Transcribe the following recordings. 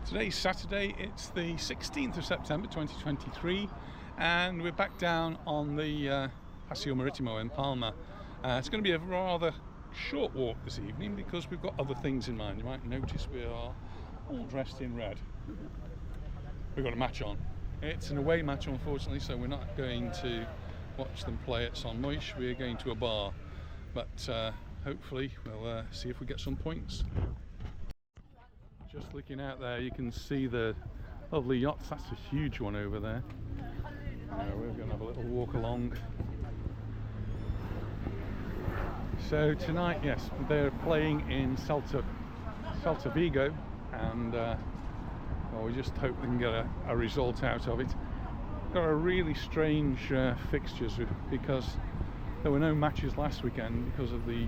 Today's Saturday, it's the 16th of September 2023, and we're back down on the Paseo Maritimo in Palma. It's going to be a rather short walk this evening because we've got other things in mind. You might notice we are all dressed in red. We've got a match on. It's an away match, unfortunately, so we're not going to watch them play at Son Moix. We're going to a bar, but hopefully we'll see if we get some points. Just looking out there, you can see the lovely yachts. That's a huge one over there. We're going to have a little walk along. So tonight, yes, they're playing in Celta Vigo, and well, we just hope we can get a result out of it. Got a really strange fixtures because there were no matches last weekend because of the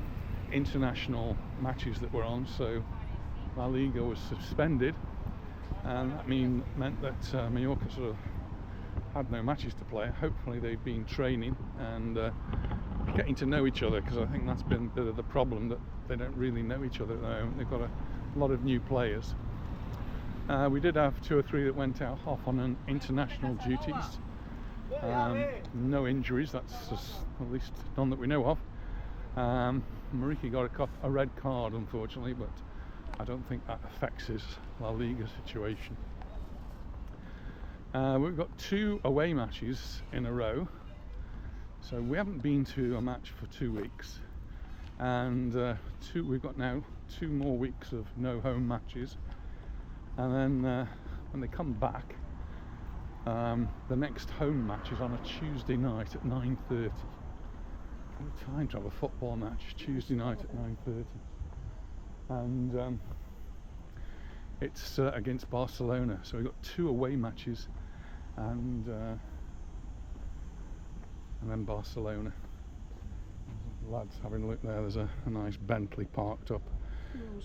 international matches that were on. So La Liga was suspended, and that meant that Majorca sort of had no matches to play. Hopefully they've been training and getting to know each other, because I think that's been a bit of the problem, that they don't really know each other at the moment. They've got a lot of new players. We did have 2 or 3 that went out off on international duties. No injuries, that's just, at least none that we know of. Marika got a red card, unfortunately, but I don't think that affects his La Liga situation. We've got 2 away matches in a row, so we haven't been to a match for 2 weeks, and we've got now 2 more weeks of no home matches, and then when they come back, the next home match is on a Tuesday night at 9:30. What time to have a football match Tuesday night at 9:30? And it's against Barcelona, so we've got 2 away matches, and then Barcelona. Lads having a look there, there's a nice Bentley parked up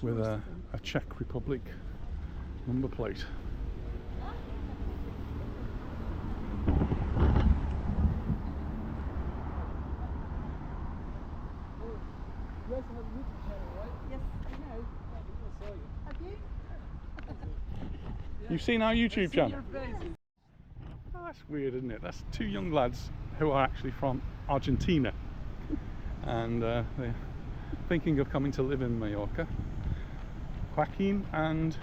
with a Czech Republic number plate. You guys have a YouTube channel, right? Yes, I know. I saw you. Have you? You've seen our YouTube channel? Oh, that's weird, isn't it? That's 2 young lads who are actually from Argentina, and they're thinking of coming to live in Majorca. Joaquin and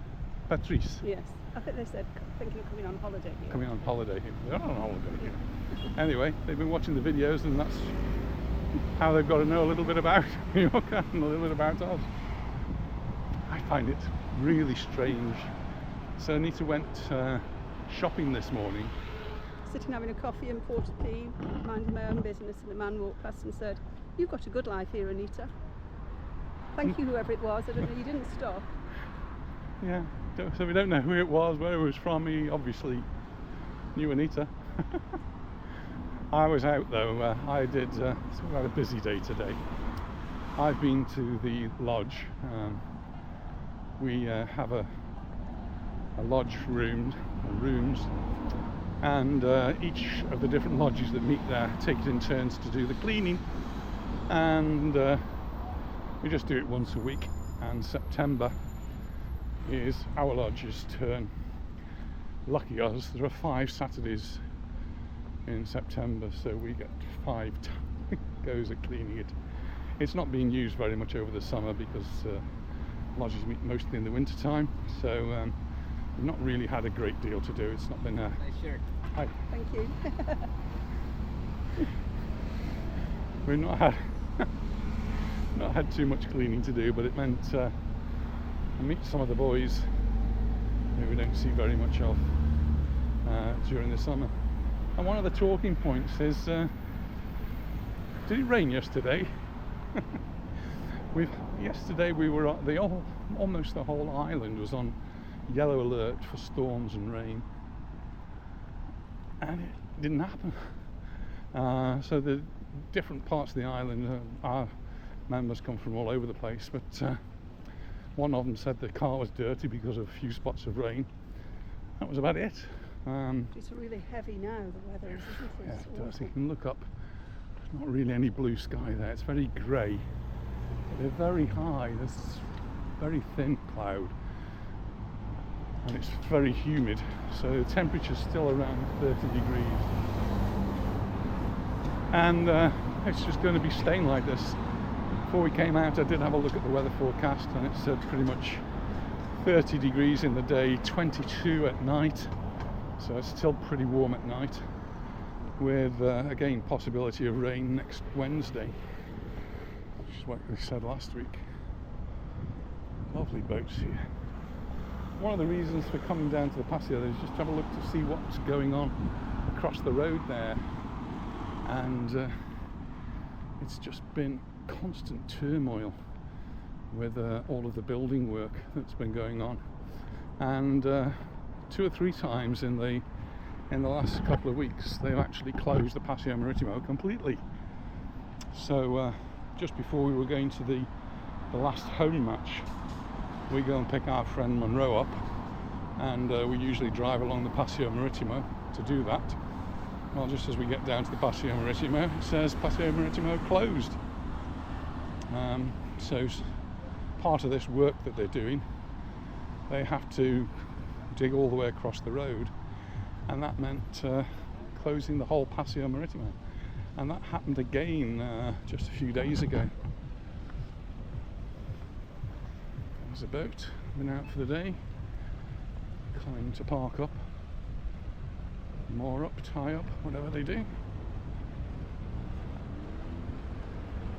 Patrice. Yes, I think they said thinking of coming on holiday here. Coming on holiday here. They're not on holiday here. Anyway, they've been watching the videos, and that's how they've got to know a little bit about Majorca and a little bit about us. I find it really strange. So Anita went shopping this morning. Sitting having a coffee in Portuguese, minding my own business, and the man walked past and said, "You've got a good life here, Anita." Thank you, whoever it was. I don't know, you didn't stop. Yeah, so we don't know who it was, where it was from. He obviously knew Anita. I was out though. I did. So we had a busy day today. I've been to the lodge. We have a lodge rooms, and each of the different lodges that meet there take it in turns to do the cleaning, and we just do it once a week. And September is our lodge's turn. Lucky us, there are 5 Saturdays in September, so we get 5 goes at cleaning it. It's not being used very much over the summer because lodges meet mostly in the winter time, so we've not really had a great deal to do. It's not been a Nice shirt. Hi. Thank you. We've not had too much cleaning to do, but it meant I meet some of the boys who we don't see very much of during the summer. And one of the talking points is, did it rain yesterday? Yesterday we were almost the whole island was on yellow alert for storms and rain, and it didn't happen. So the different parts of the island, our members come from all over the place, but one of them said the car was dirty because of a few spots of rain. That was about it. It's really heavy now, the weather, isn't it? Yeah, it does. You can look up. There's not really any blue sky there. It's very grey. They're very high. There's very thin cloud. and it's very humid, so the temperature's still around 30 degrees, and it's just going to be staying like this. Before we came out, I did have a look at the weather forecast, and it said pretty much 30 degrees in the day, 22 at night, so it's still pretty warm at night, with again possibility of rain next Wednesday, which is what we said last week. Lovely boats here. One of the reasons for coming down to the Paseo is just to have a look to see what's going on across the road there, and it's just been constant turmoil with all of the building work that's been going on, and 2 or 3 times in the last couple of weeks they've actually closed the Paseo Maritimo completely. So just before we were going to the last home match, we go and pick our friend Monro up, and we usually drive along the Paseo Maritimo to do that. Well, just as we get down to the Paseo Maritimo, it says Paseo Maritimo closed. So part of this work that they're doing, they have to dig all the way across the road, and that meant closing the whole Paseo Maritimo, and that happened again just a few days ago. There's a boat, been out for the day, coming to park up, moor up, tie up, whatever they do.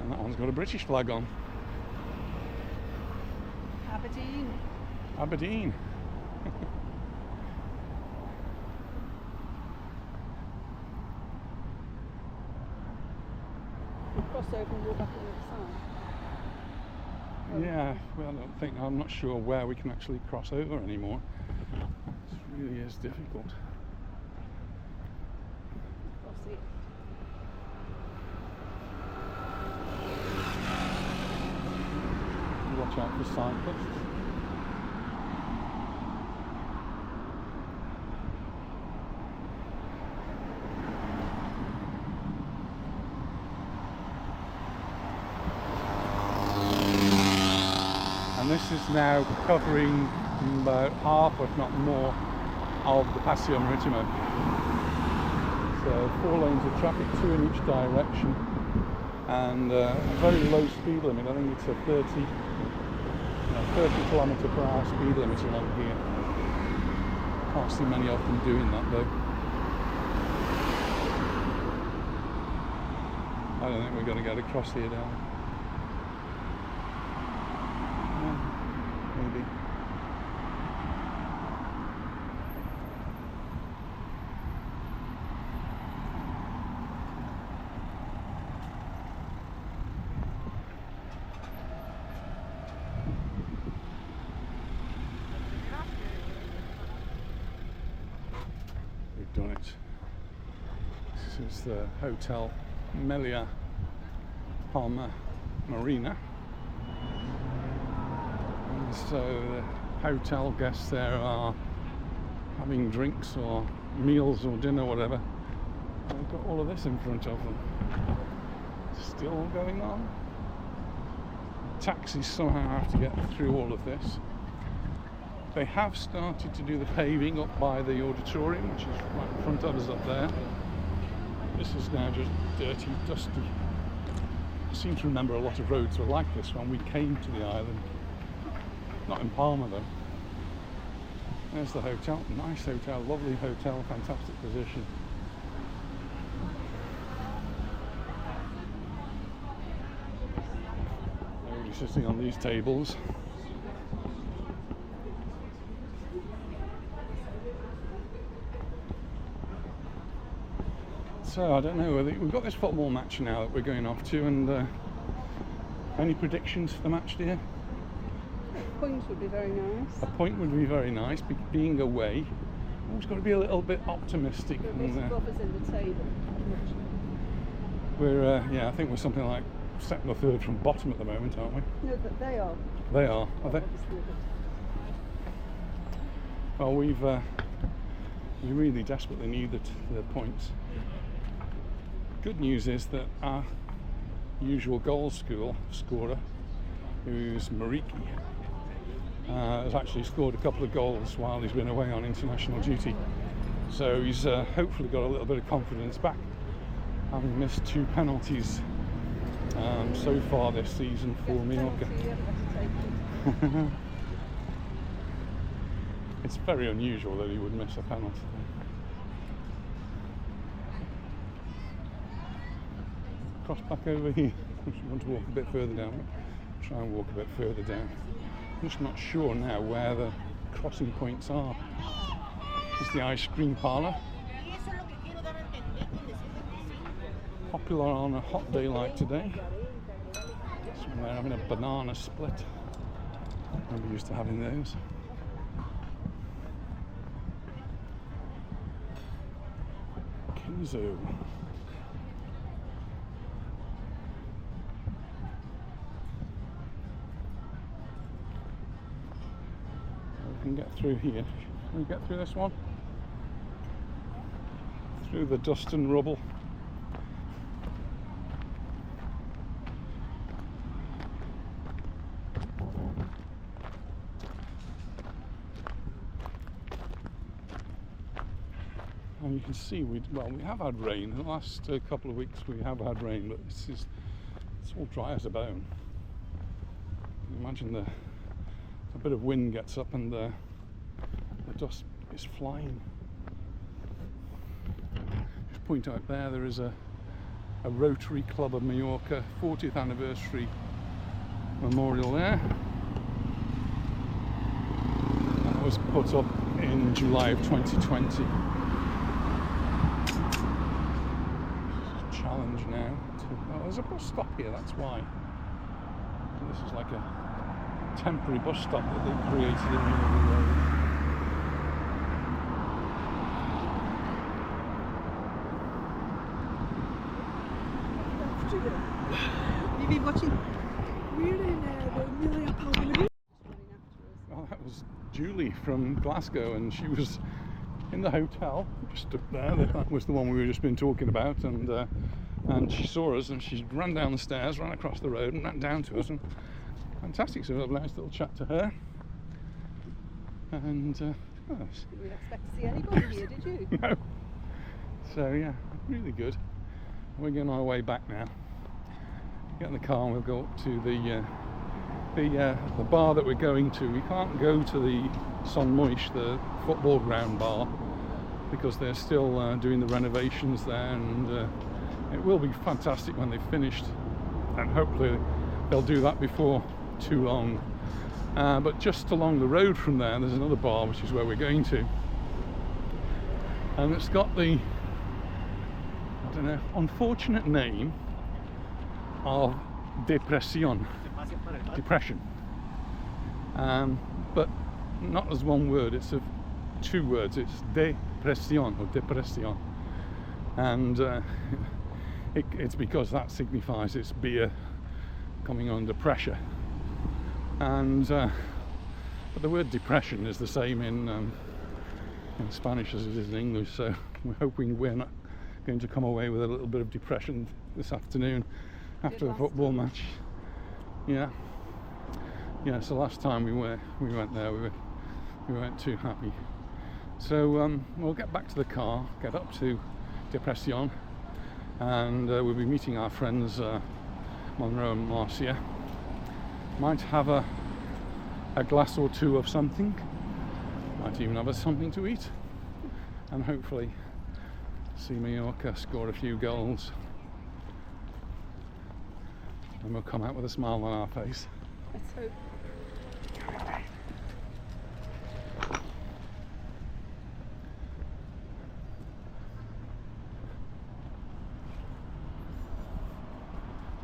And that one's got a British flag on. Aberdeen. Aberdeen. We'll cross over and walk back on the other side. Yeah, well, I'm not sure where we can actually cross over anymore. It really is difficult. Cross it. Watch out for cyclists. And this is now covering about half, if not more, of the Paseo Maritimo. So 4 lanes of traffic, 2 in each direction, and a very low speed limit. I think it's a 30 kilometre per hour speed limit along here. Can't see many of them doing that though. I don't think we're going to get across here now. Maybe. We've done it. This is the Hotel Palma Marina. And so the hotel guests there are having drinks or meals or dinner, whatever. And they've got all of this in front of them. Still going on. Taxis somehow have to get through all of this. They have started to do the paving up by the auditorium, which is right in front of us up there. This is now just dirty, dusty. I seem to remember a lot of roads were like this when we came to the island. Not in Palma though. There's the hotel, nice hotel, lovely hotel, fantastic position. Everybody's sitting on these tables. So I don't know whether we've got this football match now that we're going off to, and any predictions for the match, dear? A point would be very nice. A point would be very nice, being away. Always got to be a little bit optimistic. There's buffers in the table. We're yeah, I think we're something like second or third from bottom at the moment, aren't we? No, but they are. They are they? Well, we really desperately need the points. Good news is that our usual goal scorer, who's Mariki, has actually scored a couple of goals while he's been away on international duty. So he's hopefully got a little bit of confidence back, having missed 2 penalties so far this season for Majorca. It's very unusual that he would miss a penalty. Cross back over here. If you want to walk a bit further down, try and walk a bit further down. I'm just not sure now where the crossing points are. It's the ice cream parlor. Popular on a hot day like today. So they're having a banana split. I'm used to having those. Kenzo. We can get through here. Can we get through this one? Through the dust and rubble. And you can see we have had rain. The last couple of weeks we have had rain, but it's all dry as a bone. You can imagine a bit of wind gets up and the dust is flying. Just point out there is a Rotary Club of Majorca 40th anniversary memorial there. That was put up in July of 2020. Challenge now. Oh, there's a bus stop here, that's why. So this is like a temporary bus stop that they created in the middle of the road. You've been watching? We're in the Amelia Palma. Well, that was Julie from Glasgow, and she was in the hotel just up there. That was the one we were just been talking about, and she saw us, and she ran down the stairs, ran across the road, and ran down to us. And fantastic, so we had a nice little chat to her. And You didn't expect to see anybody here, did you? no. So yeah, really good. We're going our way back now. Get in the car and we'll go up to the bar that we're going to. We can't go to the Son Moix, the football ground bar, because they're still doing the renovations there, and it will be fantastic when they've finished, and hopefully they'll do that before too long. But just along the road from there, there's another bar, which is where we're going to, and it's got the, I don't know, unfortunate name of depression, but not as one word, it's of 2 words. It's depression or depression, and it's because that signifies it's beer coming under pressure. And but the word depression is the same in Spanish as it is in English, so we're hoping we're not going to come away with a little bit of depression this afternoon after the football match. Yeah, so last time we went there, we weren't too happy. So we'll get back to the car, get up to Depression, and we'll be meeting our friends Monro and Marcia. Might have a glass or 2 of something, might even have something to eat, and hopefully see Majorca score a few goals, and we'll come out with a smile on our face. Let's hope.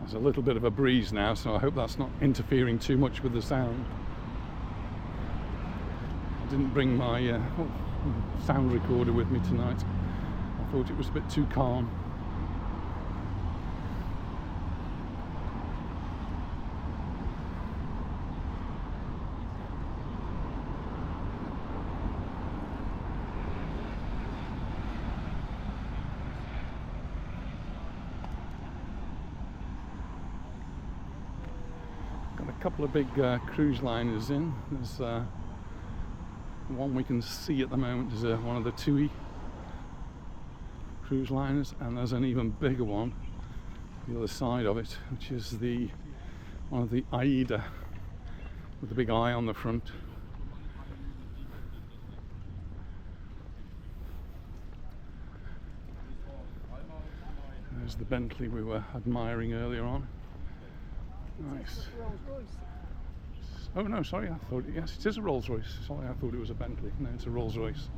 There's a little bit of a breeze now, so I hope that's not interfering too much with the sound. I didn't bring my sound recorder with me tonight. I thought it was a bit too calm. couple of big cruise liners in. There's the one we can see at the moment is one of the TUI cruise liners, and there's an even bigger one the other side of it, which is one of the AIDA with the big eye on the front. There's the Bentley we were admiring earlier on. Nice. Oh no, sorry, I thought, yes, it is a Rolls Royce. Sorry, I thought it was a Bentley. No, it's a Rolls Royce.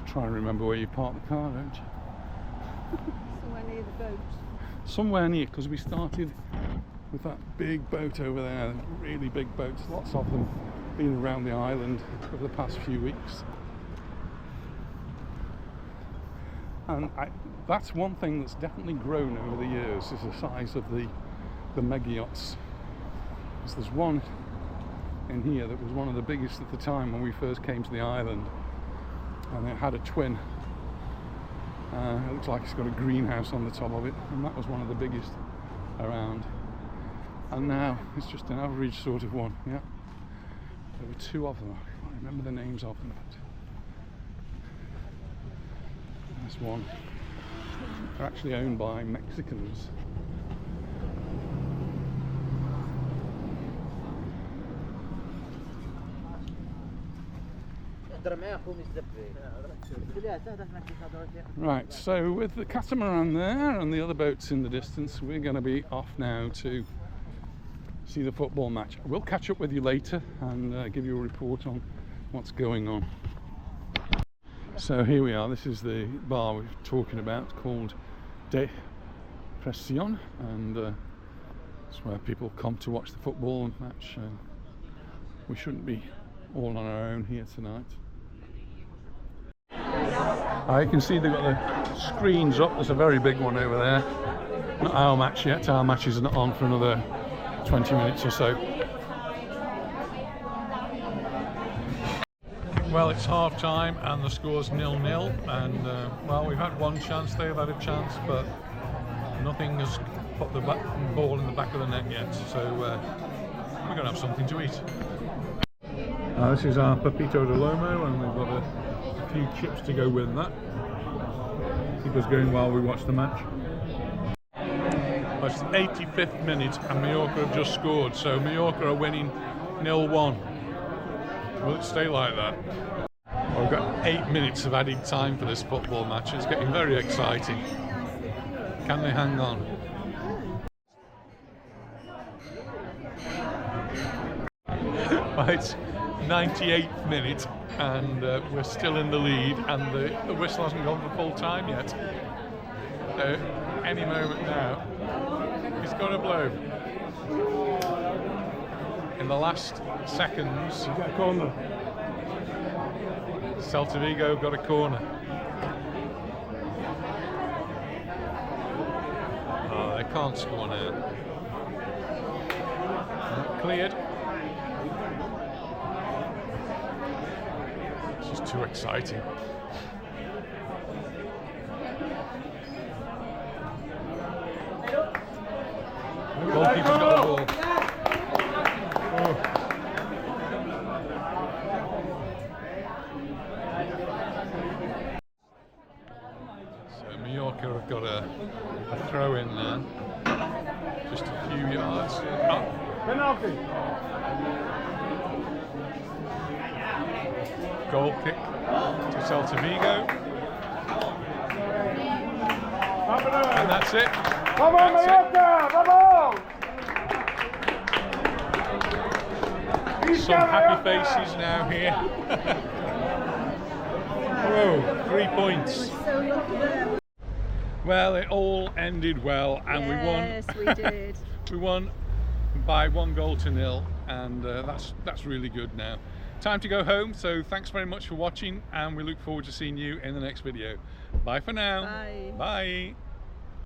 Try and remember where you park the car, don't you? Somewhere near the boat. Somewhere near, because we started with that big boat over there, really big boats, lots of them, been around the island over the past few weeks. And that's one thing that's definitely grown over the years, is the size of the mega yachts. Because there's one in here that was one of the biggest at the time when we first came to the island. And it had a twin. It looks like it's got a greenhouse on the top of it, and that was one of the biggest around. And now it's just an average sort of one. Yeah, there were two of them. I can't remember the names of them. But there's one. They're actually owned by Mexicans. Right, so with the catamaran there and the other boats in the distance, we're going to be off now to see the football match. We'll catch up with you later and give you a report on what's going on. So here we are. This is the bar we're talking about, called De Pression, and it's where people come to watch the football match. We shouldn't be all on our own here tonight. You can see they've got the screens up. There's a very big one over there. Not our match yet. Our match isn't on for another 20 minutes or so. Well, it's half time and the score's 0-0, and well, we've had one chance, they've had a chance, but nothing has put the ball in the back of the net yet, so we're going to have something to eat. This is our Pepito de Lomo, and we've got a few chips to go with that. Keep us going while we watch the match. Well, it's the 85th minute and Majorca have just scored, so Majorca are winning 0-1. Will it stay like that? Well, we've got 8 minutes of added time for this football match. It's getting very exciting. Can they hang on? Well, it's 98th minute and we're still in the lead, and the whistle hasn't gone for full time yet. So any moment now it's going to blow. In the last seconds, Got a corner. Celta Vigo got a corner. Oh, they can't score now. Cleared. This is too exciting. Goalkeeper's got the ball. Oh. So Majorca have got a throw in there, just a few yards. Oh. Penalty. Goal kick to Celta Vigo, and that's it. Vamos, Majorca! Vamos! Some happy faces now here. Whoa, 3 points. Well, it all ended well, and Yes, we did. we won by 1-0, and that's really good now. time to go home. So thanks very much for watching, and we look forward to seeing you in the next video. Bye for now. Bye. Bye.